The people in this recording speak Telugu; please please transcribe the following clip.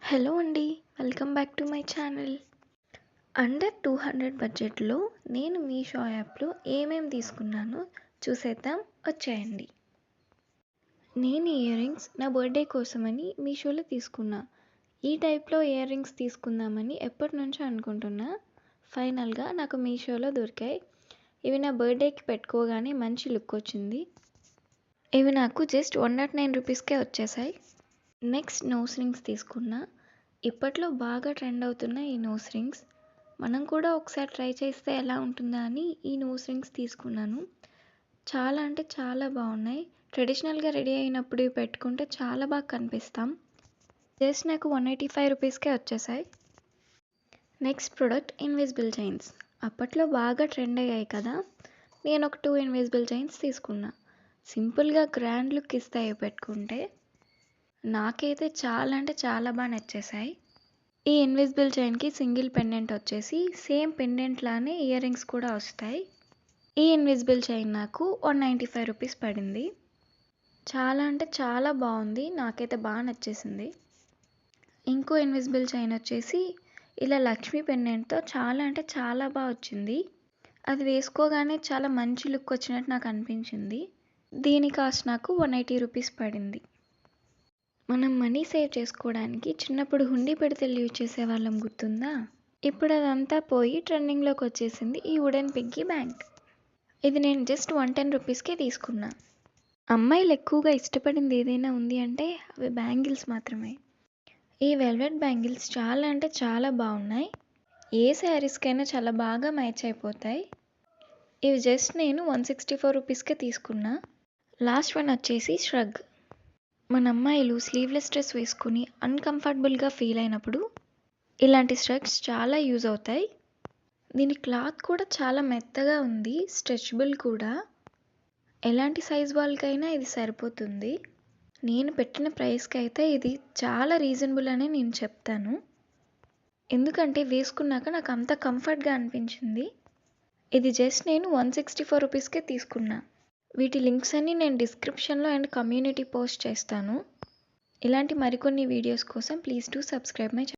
హలో అండి. Welcome back to my channel. Under 200 బడ్జెట్‌లో నేను మీషో యాప్‌లో ఏమేమి తీసుకున్నానో చూసేద్దాం వచ్చేయండి. నేను ఇయర్ రింగ్స్ నా బర్త్‌డే కోసమని మీషోలో తీసుకున్నా. ఈ టైప్‌లో ఇయర్ రింగ్స్ తీసుకుందామని ఎప్పటినుంచో అనుకుంటున్నా. ఫైనల్‌గా నాకు మీషోలో దొరికాయి. ఇవి నా బర్త్‌డేకి పెట్టుకోగానే మంచి లుక్ వచ్చింది. ఇవి నాకు జస్ట్ 109 రూపీస్‌కే వచ్చేసాయి. నెక్స్ట్ నోస్ రింగ్స్ తీసుకున్నా. ఇప్పట్లో బాగా ట్రెండ్ అవుతున్న ఈ నోస్ రింగ్స్. మనం కూడా ఒకసారి ట్రై చేస్తే ఎలా ఉంటుందా అని ఈ నోస్ రింగ్స్ తీసుకున్నాను. చాలా అంటే చాలా బాగున్నాయి. ట్రెడిషనల్‌గా రెడీ అయినప్పుడు ఇవి పెట్టుకుంటే చాలా బాగా కనిపిస్తాం. జస్ట్ నాకు 185 రూపీస్‌కే వచ్చేసాయి. Next product invisible chains. అప్పట్లో బాగా ట్రెండ్ అయ్యాయి కదా! నేను ఒక 2 ఇన్విజిబుల్ చైన్స్ తీసుకున్నా. సింపుల్‌గా గ్రాండ్ లుక్ ఇస్తాయి ఇవి పెట్టుకుంటే. నాకైతే చాలా అంటే చాలా బాగా నచ్చేసాయి. ఈ ఇన్విజిబుల్ చైన్‌కి సింగిల్ పెండెంట్ వచ్చేసి సేమ్ పెండెంట్ లానే ఇయర్ రింగ్స్ కూడా వస్తాయి. ఈ ఇన్విజిబుల్ చైన్ నాకు 195 రూపీస్ పడింది. చాలా అంటే చాలా బాగుంది. నాకైతే బాగా నచ్చేసింది. ఇంకో ఇన్విజిబుల్ చైన్ వచ్చేసి ఇలా లక్ష్మీ పెండెంట్‌తో చాలా అంటే చాలా బాగా వచ్చింది. అది వేసుకోగానే చాలా మంచి లుక్ వచ్చినట్టు నాకు అనిపించింది. దీని కాస్ట్ నాకు 180 రూపీస్ పడింది. మనం మనీ సేవ్ చేసుకోవడానికి చిన్నప్పుడు హుండీ పెడితెలు యూజ్ చేసేవాళ్ళం గుర్తుందా? ఇప్పుడు అదంతా పోయి ట్రెండింగ్లోకి వచ్చేసింది ఈ వుడెన్ పిగ్గీ బ్యాంక్. ఇది నేను జస్ట్ 110 రూపీస్కే తీసుకున్నా. అమ్మాయిలు ఎక్కువగా ఇష్టపడింది ఏదైనా ఉంది అంటే అవి బ్యాంగిల్స్ మాత్రమే. ఈ వెల్వెట్ బ్యాంగిల్స్ చాలా అంటే చాలా బాగున్నాయి. ఏ శారీస్కైనా చాలా బాగా మ్యాచ్ అయిపోతాయి. ఇవి జస్ట్ నేను 164 రూపీస్కే తీసుకున్నా. లాస్ట్ వన్ వచ్చేసి ష్రగ్. మన అమ్మాయిలు స్లీవ్లెస్ డ్రెస్ వేసుకుని అన్‌కంఫర్టబుల్‌గా ఫీల్ అయినప్పుడు ఇలాంటి ష్రగ్స్ చాలా యూజ్ అవుతాయి. దీని క్లాత్ కూడా చాలా మెత్తగా ఉంది. స్ట్రెచబుల్ కూడా. ఎలాంటి సైజ్ వాళ్ళకైనా ఇది సరిపోతుంది. నేను పెట్టిన ప్రైస్‌కి అయితే ఇది చాలా రీజనబుల్ అనే నేను చెప్తాను. ఎందుకంటే వేసుకున్నాక నాకు అంత కంఫర్ట్‌గా అనిపించింది. ఇది జస్ట్ నేను 164 రూపీస్‌కే తీసుకున్నా. వీటి లింక్స్ అన్నీ నేను డిస్క్రిప్షన్‌లో అండ్ కమ్యూనిటీ పోస్ట్ చేస్తాను. ఇలాంటి మరికొన్ని వీడియోస్ కోసం please do subscribe my channel.